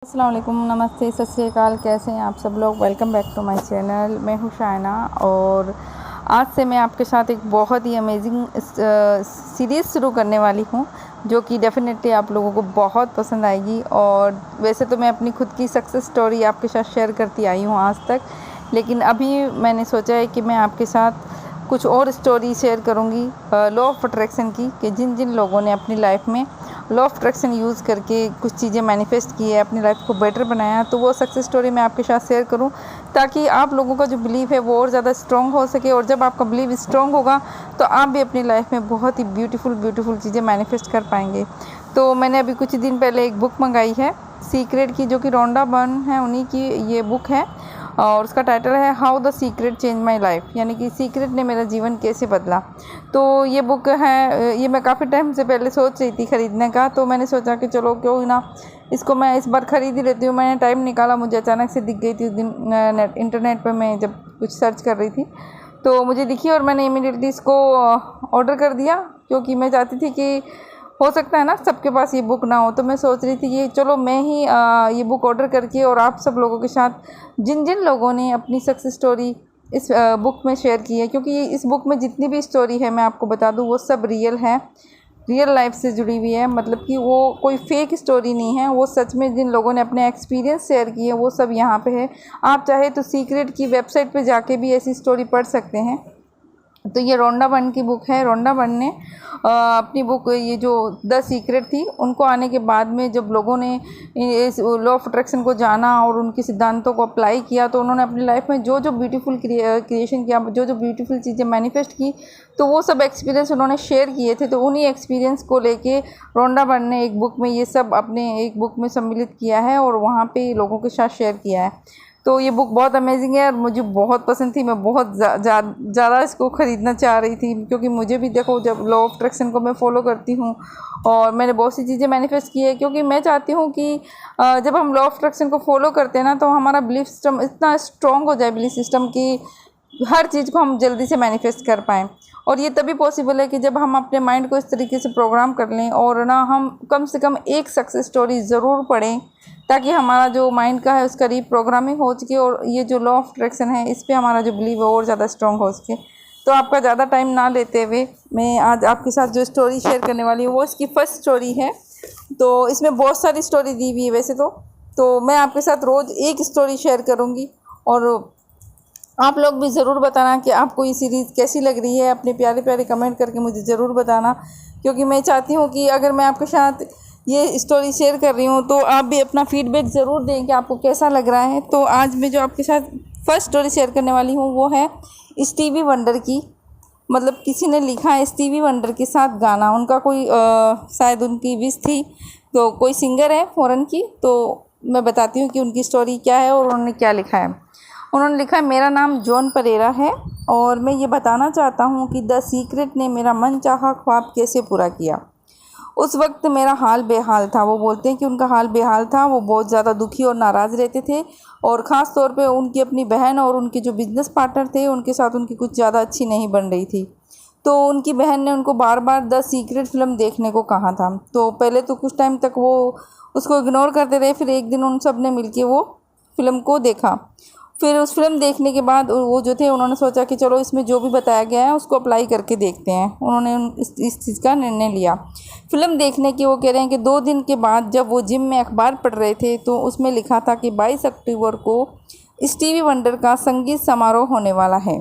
अस्सलाम वालेकुम, नमस्ते, सत श्री अकाल। कैसे हैं आप सब लोग? Welcome back to my channel. मैं हूं शायना और आज से मैं आपके साथ एक बहुत ही अमेजिंग सीरीज़ शुरू करने वाली हूं जो कि डेफ़िनेटली आप लोगों को बहुत पसंद आएगी। और वैसे तो मैं अपनी खुद की सक्सेस स्टोरी आपके साथ शेयर करती आई हूं आज तक, लेकिन अभी मैंने सोचा है कि मैं आपके साथ कुछ और स्टोरी शेयर करूंगी लॉ ऑफ अट्रैक्शन की, कि जिन जिन लोगों ने अपनी लाइफ में लॉ ऑफ अट्रैक्शन यूज़ करके कुछ चीज़ें मैनिफेस्ट की है, अपनी लाइफ को बेटर बनाया, तो वो सक्सेस स्टोरी मैं आपके साथ शेयर करूं ताकि आप लोगों का जो बिलीव है वो और ज़्यादा स्ट्रॉन्ग हो सके। और जब आपका बिलीव स्ट्रॉन्ग होगा तो आप भी अपनी लाइफ में बहुत ही ब्यूटीफुल चीज़ें मैनिफेस्ट कर पाएंगे। तो मैंने अभी कुछ दिन पहले एक बुक मंगाई है सीक्रेट की, जो कि रोंडा बर्न है, उन्हीं की ये बुक है और उसका टाइटल है how the secret change my life, यानी कि सीक्रेट ने मेरा जीवन कैसे बदला। तो ये बुक है, ये मैं काफ़ी टाइम से पहले सोच रही थी ख़रीदने का, तो मैंने सोचा कि चलो क्यों ना इसको मैं इस बार ख़रीद ही लेती हूँ। मैंने टाइम निकाला, मुझे अचानक से दिख गई थी उस दिन इंटरनेट पर, मैं जब कुछ सर्च कर रही थी तो मुझे दिखी और मैंने इमीडिएटली इसको ऑर्डर कर दिया, क्योंकि मैं चाहती थी कि हो सकता है ना सबके पास ये बुक ना हो। तो मैं सोच रही थी कि चलो मैं ही ये बुक ऑर्डर करके और आप सब लोगों के साथ जिन जिन लोगों ने अपनी सक्सेस स्टोरी इस बुक में शेयर की है, क्योंकि इस बुक में जितनी भी स्टोरी है मैं आपको बता दूं वो सब रियल है, रियल लाइफ से जुड़ी हुई है। मतलब कि वो कोई फेक स्टोरी नहीं है, वो सच में जिन लोगों ने अपने एक्सपीरियंस शेयर किए वो सब यहाँ पे है। आप चाहे तो सीक्रेट की वेबसाइट पे जाके भी ऐसी स्टोरी पढ़ सकते हैं। तो ये रोंडा बर्न की बुक है। रोंडा बर्न ने अपनी बुक ये जो द सीक्रेट थी, उनको आने के बाद में जब लोगों ने इस लॉ ऑफ अट्रैक्शन को जाना और उनके सिद्धांतों को अप्लाई किया, तो उन्होंने अपनी लाइफ में जो जो ब्यूटीफुल क्रिएशन किया, जो जो ब्यूटीफुल चीज़ें मैनिफेस्ट की, तो वो सब एक्सपीरियंस उन्होंने शेयर किए थे। तो उन्हीं एक्सपीरियंस को लेके रोंडा बर्न ने एक बुक में ये सब अपने एक बुक में सम्मिलित किया है और वहाँ पे लोगों के साथ शेयर किया है। तो ये बुक बहुत अमेजिंग है और मुझे बहुत पसंद थी। मैं बहुत ज़्यादा इसको ख़रीदना चाह रही थी, क्योंकि मुझे भी देखो, जब लॉ ऑफ अट्रैक्शन को मैं फॉलो करती हूँ और मैंने बहुत सी चीज़ें मैनिफेस्ट की है, क्योंकि मैं चाहती हूँ कि जब हम लॉ ऑफ अट्रैक्शन को फॉलो करते हैं ना, तो हमारा बिलीफ सिस्टम इतना स्ट्रॉन्ग हो जाए, बिलीफ सिस्टम की हर चीज़ को हम जल्दी से मैनिफेस्ट कर पाएँ। और ये तभी पॉसिबल है कि जब हम अपने माइंड को इस तरीके से प्रोग्राम कर लें और ना हम कम से कम एक सक्सेस स्टोरी ज़रूर पढ़ें, ताकि हमारा जो माइंड का है उसका रीप्रोग्रामिंग हो सके और ये जो लॉ ऑफ अट्रैक्शन है इस पे हमारा जो बिलीव है और ज़्यादा स्ट्रॉन्ग हो सके। तो आपका ज़्यादा टाइम ना लेते हुए मैं आज आपके साथ जो स्टोरी शेयर करने वाली हूँ वो इसकी फर्स्ट स्टोरी है। तो इसमें बहुत सारी स्टोरी दी हुई है वैसे तो मैं आपके साथ रोज़ एक स्टोरी शेयर करूँगी और आप लोग भी ज़रूर बताना कि आपको ये सीरीज़ कैसी लग रही है। अपने प्यारे प्यारे कमेंट करके मुझे ज़रूर बताना, क्योंकि मैं चाहती हूँ कि अगर मैं आपके साथ ये स्टोरी शेयर कर रही हूँ तो आप भी अपना फीडबैक ज़रूर दें कि आपको कैसा लग रहा है। तो आज मैं जो आपके साथ फर्स्ट स्टोरी शेयर करने वाली हूँ वो है स्टीवी वंडर की। मतलब किसी ने लिखा है स्टीवी वंडर के साथ गाना, उनका कोई शायद उनकी विश थी, तो कोई सिंगर है फ़ॉरेन की। तो मैं बताती हूँ कि उनकी स्टोरी क्या है और उन्होंने क्या लिखा है। उन्होंने लिखा है, मेरा नाम जॉन परेरा है और मैं ये बताना चाहता हूँ कि द सीक्रेट ने मेरा मनचाहा ख्वाब कैसे पूरा किया। उस वक्त मेरा हाल बेहाल था। वो बोलते हैं कि उनका हाल बेहाल था, वो बहुत ज़्यादा दुखी और नाराज़ रहते थे और ख़ास तौर पे उनकी अपनी बहन और उनके जो बिज़नेस पार्टनर थे उनके साथ उनकी कुछ ज़्यादा अच्छी नहीं बन रही थी। तो उनकी बहन ने उनको बार बार द सीक्रेट फ़िल्म देखने को कहा था। तो पहले तो कुछ टाइम तक वो उसको इग्नोर करते रहे, फिर एक दिन उन सब ने मिल के वो फ़िल्म को देखा। फिर उस फिल्म देखने के बाद वो जो थे उन्होंने सोचा कि चलो इसमें जो भी बताया गया है उसको अप्लाई करके देखते हैं। उन्होंने इस चीज़ का निर्णय लिया। फिल्म देखने की वो कह रहे हैं कि 2 दिन के बाद जब वो जिम में अखबार पढ़ रहे थे तो उसमें लिखा था कि 22 अक्टूबर को स्टीवी वंडर का संगीत समारोह होने वाला है।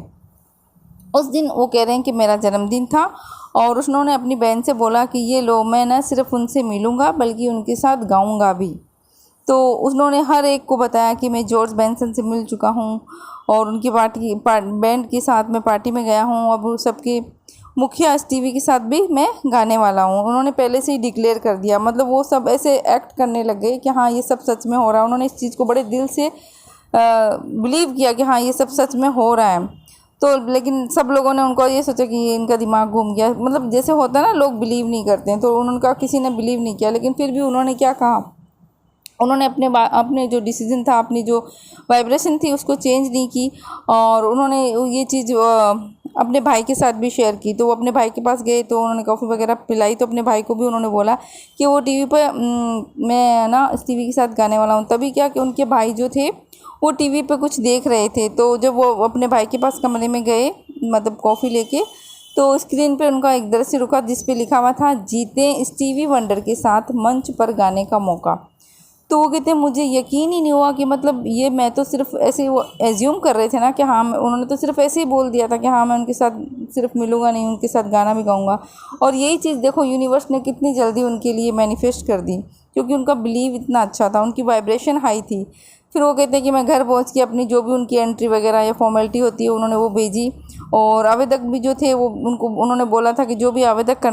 उस दिन वो कह रहे हैं कि मेरा जन्मदिन था और उन्होंने अपनी बहन से बोला कि ये लो, मैं न सिर्फ उनसे मिलूँगा बल्कि उनके साथ गाऊँगा भी। तो उन्होंने हर एक को बताया कि मैं जॉर्ज बेंसन से मिल चुका हूँ और उनकी बैंड के साथ में पार्टी में गया हूँ। अब सबके मुखिया स्टीवी के साथ भी मैं गाने वाला हूँ। उन्होंने पहले से ही डिक्लेयर कर दिया। मतलब वो सब ऐसे एक्ट करने लग गए कि हाँ ये सब सच में हो रहा है। उन्होंने इस चीज़ को बड़े दिल से बिलीव किया कि हाँ ये सब सच में हो रहा है। तो लेकिन सब लोगों ने उनको ये सोचा कि ये इनका दिमाग घूम गया। मतलब जैसे होता है ना, लोग बिलीव नहीं करते हैं, तो उनका किसी ने बिलीव नहीं किया। लेकिन फिर भी उन्होंने क्या कहा, उन्होंने अपने जो डिसीजन था, अपनी जो वाइब्रेशन थी उसको चेंज नहीं की और उन्होंने ये चीज़ अपने भाई के साथ भी शेयर की। तो वो अपने भाई के पास गए तो उन्होंने कॉफ़ी वगैरह पिलाई, तो अपने भाई को भी उन्होंने बोला कि वो टीवी पर मैं ना इस टीवी के साथ गाने वाला हूँ। तभी क्या कि उनके भाई जो थे वो टीवी पे कुछ देख रहे थे। तो जब वो अपने भाई के पास कमरे में गए मतलब कॉफ़ी लेके, तो स्क्रीन पे उनका एक दृश्य रुका जिस पे लिखा हुआ था, जीते स्टीवी वंडर के साथ मंच पर गाने का मौका। तो वो कहते हैं मुझे यकीन ही नहीं हुआ कि मतलब ये मैं तो सिर्फ ऐसे वो एज्यूम कर रहे थे ना कि हाँ उन्होंने तो सिर्फ ऐसे ही बोल दिया था कि हाँ मैं उनके साथ सिर्फ मिलूँगा नहीं, उनके साथ गाना भी गाऊँगा। और यही चीज़ देखो यूनिवर्स ने कितनी जल्दी उनके लिए मैनिफेस्ट कर दी, क्योंकि उनका बिलीव इतना अच्छा था, उनकी वाइब्रेशन हाई थी। फिर वो कहते हैं कि मैं घर पहुंच के अपनी जो भी उनकी एंट्री वगैरह या फॉर्मेलिटी होती है उन्होंने वो भेजी। और आवेदक भी जो थे वो उन्होंने बोला था कि जो भी आवेदक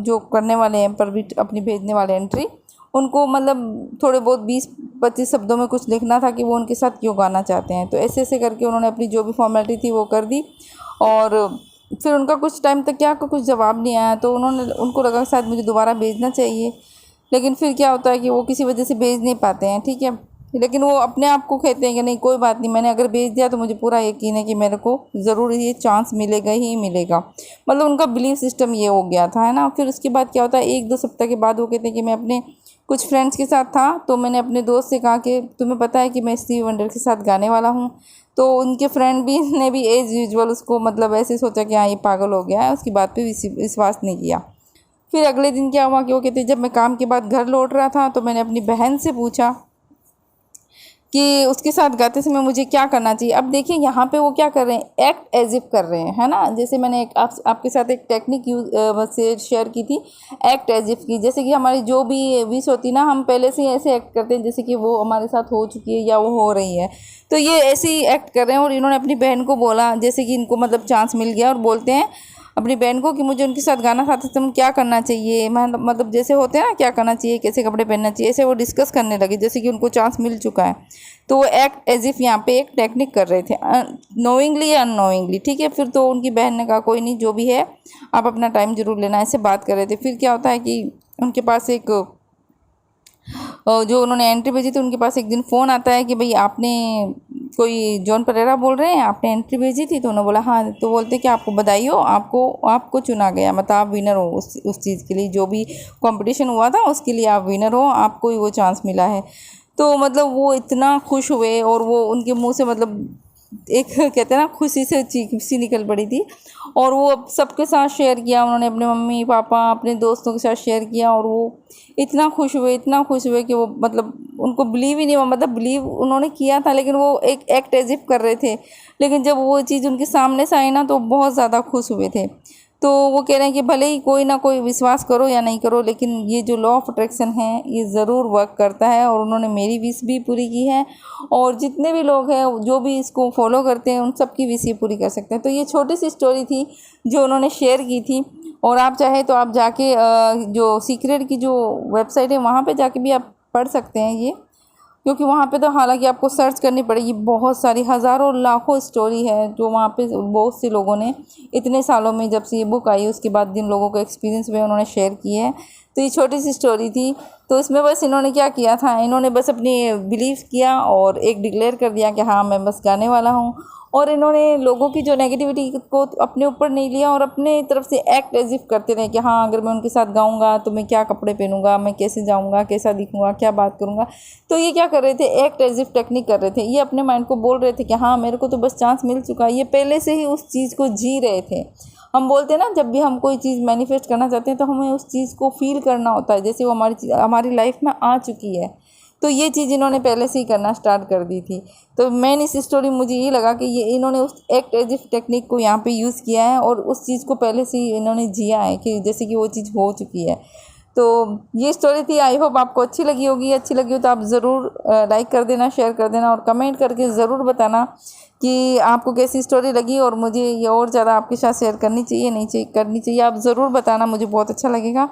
जो करने वाले हैं पर भी अपनी भेजने वाले एंट्री, उनको मतलब थोड़े बहुत 20-25 शब्दों में कुछ लिखना था कि वो उनके साथ क्यों गाना चाहते हैं। तो ऐसे ऐसे करके उन्होंने अपनी जो भी फॉर्मेलिटी थी वो कर दी। और फिर उनका कुछ टाइम तक क्या कुछ जवाब नहीं आया, तो उनको लगा शायद मुझे दोबारा भेजना चाहिए। लेकिन फिर क्या होता है कि वो किसी वजह से भेज नहीं पाते हैं, ठीक है। लेकिन वो अपने आप को कहते हैं कि नहीं कोई बात नहीं, मैंने अगर भेज दिया तो मुझे पूरा यकीन है कि मेरे को ज़रूर ये चांस मिलेगा ही मिलेगा। मतलब उनका बिलीव सिस्टम ये हो गया था, है ना। फिर उसके बाद क्या होता है, 1-2 सप्ताह के बाद वो कहते हैं कि मैं अपने कुछ फ्रेंड्स के साथ था, तो मैंने अपने दोस्त से कहा कि तुम्हें पता है कि मैं स्टीवी वंडर के साथ गाने वाला हूँ। तो उनके फ्रेंड भी ने भी एज़ यूजुअल उसको मतलब ऐसे सोचा कि हाँ ये पागल हो गया है, उसकी बात पे विश्वास नहीं किया। फिर अगले दिन क्या हुआ कि वो कहते जब मैं काम के बाद घर लौट रहा था तो मैंने अपनी बहन से पूछा कि उसके साथ गाते समय मुझे क्या करना चाहिए। अब देखिए यहाँ पे वो क्या कर रहे हैं, एक्ट एज इफ कर रहे हैं, है ना। जैसे मैंने एक आपके साथ एक टेक्निक से शेयर की थी, एक्ट एज इफ की। जैसे कि हमारी जो भी विश होती ना, हम पहले से ही ऐसे एक्ट करते हैं जैसे कि वो हमारे साथ हो चुकी है या वो हो रही है। तो ये ऐसे ही एक्ट कर रहे हैं। और इन्होंने अपनी बहन को बोला जैसे कि इनको मतलब चांस मिल गया, और बोलते हैं अपनी बहन को कि मुझे उनके साथ गाना गाते समय क्या करना चाहिए, मतलब जैसे होते हैं ना क्या करना चाहिए, कैसे कपड़े पहनना चाहिए, ऐसे वो डिस्कस करने लगे जैसे कि उनको चांस मिल चुका है। तो वो एक्ट एज इफ़ यहाँ पे एक टेक्निक कर रहे थे, नोइंगली या अननोइंगली, ठीक है। फिर तो उनकी बहन ने कहा कोई नहीं जो भी है आप अपना टाइम ज़रूर लेना, ऐसे बात कर रहे थे। फिर क्या होता है कि उनके पास एक जो उन्होंने एंट्री भेजी थी उनके पास एक दिन फ़ोन आता है कि भाई आपने कोई जॉन परेरा बोल रहे हैं, आपने एंट्री भेजी थी। तो उन्होंने बोला हाँ। तो बोलते कि आपको बधाई हो, आपको चुना गया, मतलब आप विनर हो उस चीज़ के लिए, जो भी कंपटीशन हुआ था उसके लिए आप विनर हो, आपको ही वो चांस मिला है। तो मतलब वो इतना खुश हुए, और वो उनके मुंह से मतलब एक कहते हैं ना खुशी से चीख सी निकल पड़ी थी। और वो अब सबके साथ शेयर किया उन्होंने, अपने मम्मी पापा अपने दोस्तों के साथ शेयर किया। और वो इतना खुश हुए कि वो मतलब उनको बिलीव ही नहीं हुआ, मतलब बिलीव उन्होंने किया था लेकिन वो एक एक्ट एज इफ कर रहे थे। लेकिन जब वो चीज़ उनके सामने से आई ना तो बहुत ज़्यादा खुश हुए थे। तो वो कह रहे हैं कि भले ही कोई ना कोई विश्वास करो या नहीं करो, लेकिन ये जो लॉ ऑफ अट्रैक्शन है ये ज़रूर वर्क करता है। और उन्होंने मेरी विश भी पूरी की है, और जितने भी लोग हैं जो भी इसको फॉलो करते हैं उन सब की विश ये पूरी कर सकते हैं। तो ये छोटी सी स्टोरी थी जो उन्होंने शेयर की थी। और आप चाहे तो आप जाके जो सीक्रेट की जो वेबसाइट है वहाँ पे जाके भी आप पढ़ सकते हैं ये, क्योंकि वहाँ पे तो हालांकि आपको सर्च करनी पड़ेगी, बहुत सारी हज़ारों लाखों स्टोरी है जो वहाँ पे बहुत से लोगों ने इतने सालों में जब से ये बुक आई उसके बाद जिन लोगों का एक्सपीरियंस हुए उन्होंने शेयर किए हैं। तो ये छोटी सी स्टोरी थी। तो इसमें बस इन्होंने क्या किया था, इन्होंने बस अपनी बिलीव किया और एक डिक्लेयर कर दिया कि हाँ मैं बस गाने वाला हूँ। और इन्होंने लोगों की जो नेगेटिविटी को अपने ऊपर नहीं लिया और अपने तरफ से एक्ट एज इफ करते रहे कि हाँ अगर मैं उनके साथ गाऊंगा तो मैं क्या कपड़े पहनूंगा, मैं कैसे जाऊंगा, कैसा दिखूंगा, क्या बात करूंगा। तो ये क्या कर रहे थे, एक्ट एज इफ टेक्निक कर रहे थे। ये अपने माइंड को बोल रहे थे कि हाँ मेरे को तो बस चांस मिल चुका है। ये पहले से ही उस चीज़ को जी रहे थे। हम बोलते हैं ना जब भी हम कोई चीज़ मैनिफेस्ट करना चाहते हैं तो हमें उस चीज़ को फील करना होता है जैसे वो हमारी लाइफ में आ चुकी है। तो ये चीज़ इन्होंने पहले से ही करना स्टार्ट कर दी थी। तो मेन इस स्टोरी मुझे ये लगा कि ये इन्होंने उस एक्ट एज इफ टेक्निक को यहाँ पे यूज़ किया है और उस चीज़ को पहले से ही इन्होंने जिया है कि जैसे कि वो चीज़ हो चुकी है। तो ये स्टोरी थी। आई होप आपको अच्छी लगी होगी। अच्छी लगी हो तो आप ज़रूर लाइक कर देना, शेयर कर देना और कमेंट करके ज़रूर बताना कि आपको कैसी स्टोरी लगी और मुझे ये और ज़्यादा आपके साथ शेयर करनी चाहिए नहीं चाहिए करनी चाहिए। आप ज़रूर बताना, मुझे बहुत अच्छा लगेगा।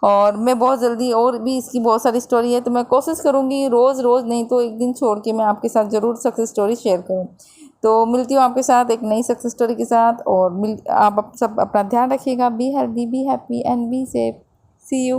और मैं बहुत जल्दी और भी इसकी बहुत सारी स्टोरी है तो मैं कोशिश करूँगी रोज़ नहीं तो एक दिन छोड़ के मैं आपके साथ ज़रूर सक्सेस स्टोरी शेयर करूँ। तो मिलती हूँ आपके साथ एक नई सक्सेस स्टोरी के साथ। और आप सब अपना ध्यान रखिएगा। Be healthy, be happy and be safe. See you.